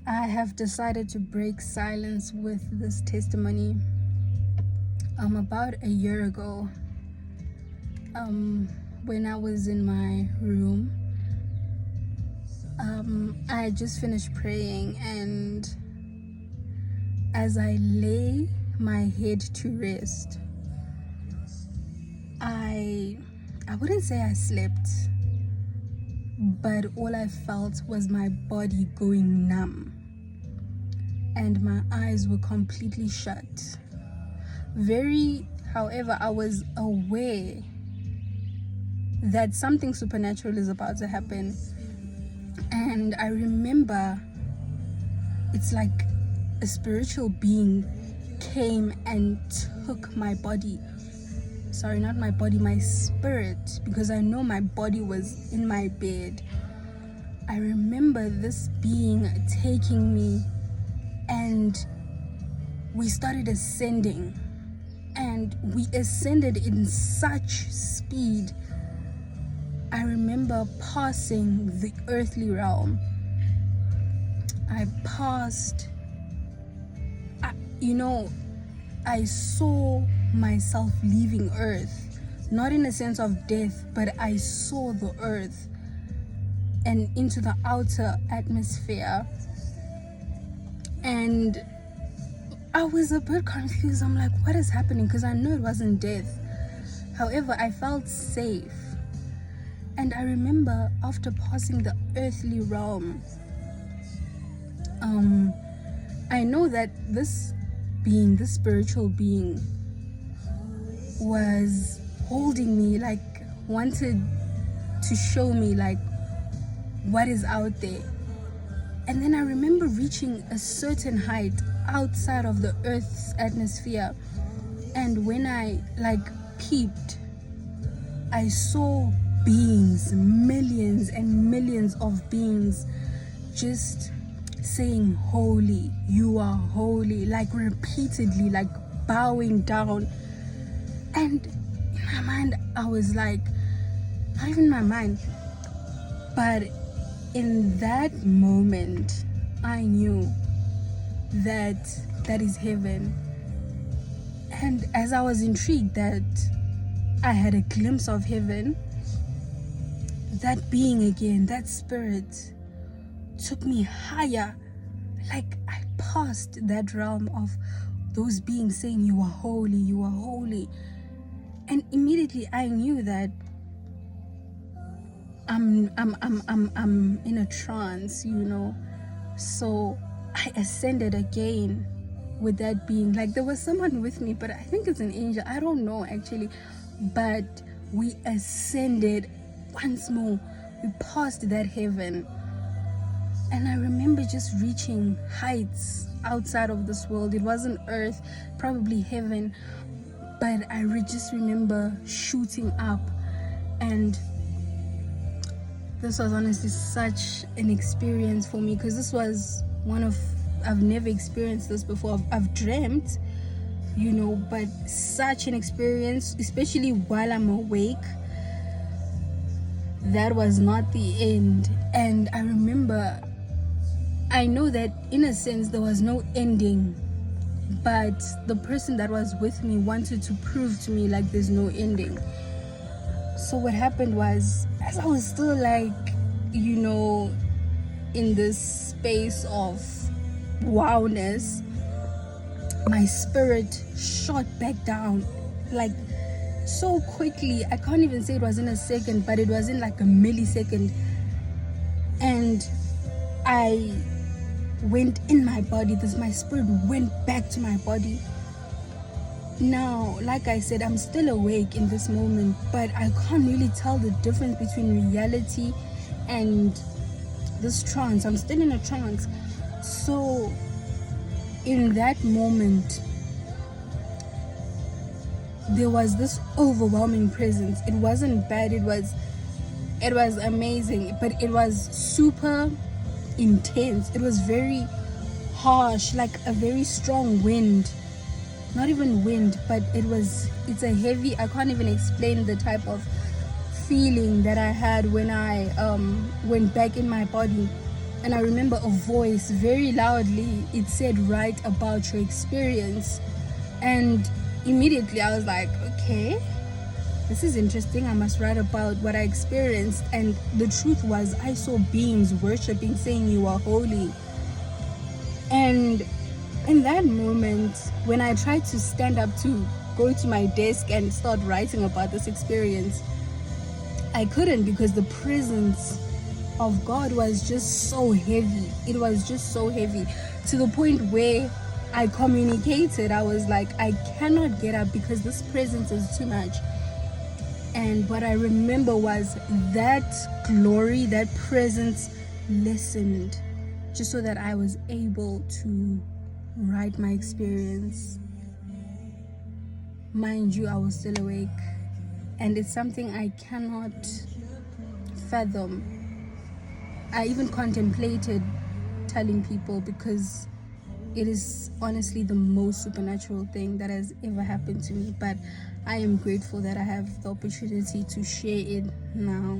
I have decided to break silence with this testimony. About a year ago, when I was in my room, I had just finished praying, and as I lay my head to rest, I wouldn't say I slept, but all I felt was my body going numb and my eyes were completely shut. However, I was aware that something supernatural is about to happen. And I remember it's like a spiritual being came and took my body. Sorry, not my body, my spirit, because I know my body was in my bed. I remember this being taking me, and we started ascending, and we ascended in such speed. I remember passing the earthly realm. I saw myself leaving earth, not in a sense of death, but I saw the earth and into the outer atmosphere. And I was a bit confused. I'm like, what is happening? Because I know it wasn't death. However, I felt safe. And I remember after passing the earthly realm, I know that this spiritual being was holding me, like wanted to show me like what is out there. And then I remember reaching a certain height outside of the earth's atmosphere, and when I peeped, I saw beings, millions and millions of beings, just saying, "Holy, you are holy," like repeatedly, like bowing down. And in my mind, I was like, not even my mind, but in that moment, I knew that is heaven. And as I was intrigued that I had a glimpse of heaven, that being again, that spirit, took me higher. Like I passed that realm of those beings saying, "You are holy, you are holy." And immediately I knew that I'm in a trance, So I ascended again with that being. Like there was someone with me, but I think it's an angel. I don't know actually. But we ascended once more. We passed that heaven. And I remember just reaching heights outside of this world. It wasn't earth, probably heaven. But I just remember shooting up. And this was honestly such an experience for me, because this was I've never experienced this before. I've dreamt, but such an experience, especially while I'm awake, that was not the end. And I remember, I know that in a sense there was no ending, but the person that was with me wanted to prove to me like there's no ending. So what happened was, as I was still in this space of wowness, my spirit shot back down like so quickly. I can't even say it was in a second, but it was in like a millisecond. And I went in my body. My spirit went back to my body. Now, like I said, I'm still awake in this moment, but I can't really tell the difference between reality and this trance. I'm still in a trance. So in that moment, there was this overwhelming presence. It wasn't bad, it was amazing, but it was super intense. It was very harsh, like a very strong wind. Not even wind, but it's a heavy, I can't even explain the type of feeling that I had when I went back in my body. And I remember a voice very loudly, it said, write about your experience. And immediately I was like, okay, this is interesting. I must write about what I experienced. And the truth was, I saw beings worshiping, saying you are holy. And in that moment, when I tried to stand up to go to my desk and start writing about this experience, I couldn't, because the presence of God was just so heavy. It was just so heavy, to the point where I communicated. I was like, I cannot get up because this presence is too much. And what I remember was that glory, that presence listened, just so that I was able to write my experience. Mind you, I was still awake, and it's something I cannot fathom. I even contemplated telling people, because it is honestly the most supernatural thing that has ever happened to me. But I am grateful that I have the opportunity to share it now.